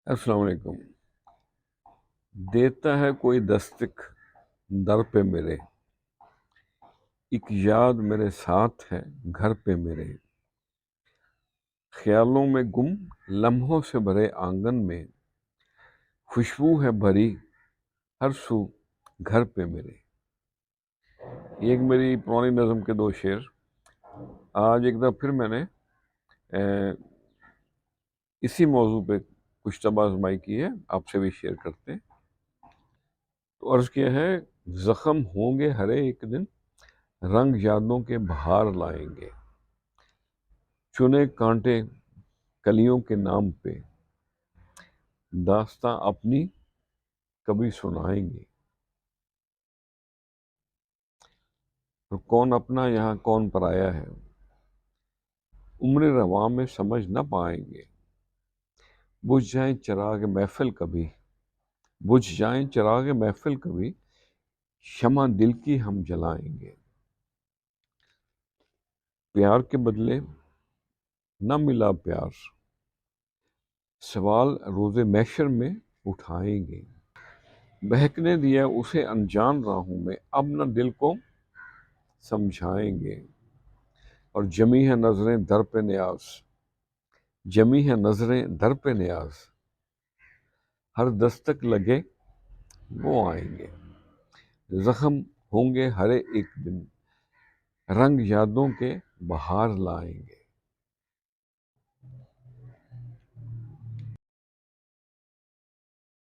السلام علیکم۔ دیتا ہے کوئی دستک در پہ میرے، ایک یاد میرے ساتھ ہے گھر پہ میرے، خیالوں میں گم لمحوں سے بھرے آنگن میں، خوشبو ہے بھری ہر سو گھر پہ میرے۔ یہ ایک میری پرانی نظم کے دو شعر آج ایک دفعہ پھر میں نے اسی موضوع پہ کچھ طبع آزمائی کی ہے، آپ سے بھی شیئر کرتے ہیں۔ تو عرض کیا ہے، زخم ہوں گے ہر ایک دن، رنگ یادوں کے بہار لائیں گے، چنے کانٹے کلیوں کے نام پہ، داستاں اپنی کبھی سنائیں گے۔ تو کون اپنا یہاں کون پرایا ہے، عمر رواں میں سمجھ نہ پائیں گے، بجھ جائیں چراغ محفل کبھی، بجھ جائیں چراغ محفل کبھی، شمع دل کی ہم جلائیں گے۔ پیار کے بدلے نہ ملا پیار، سوال روز محشر میں اٹھائیں گے۔ بہکنے دیا اسے انجان راہوں میں، اب نہ دل کو سمجھائیں گے۔ اور جمی ہے نظریں در پہ نیاز، جمی ہے نظریں در پہ نیاز، ہر دستک لگے وہ آئیں گے۔ زخم ہوں گے ہر ایک دن، رنگ یادوں کے بہار لائیں گے۔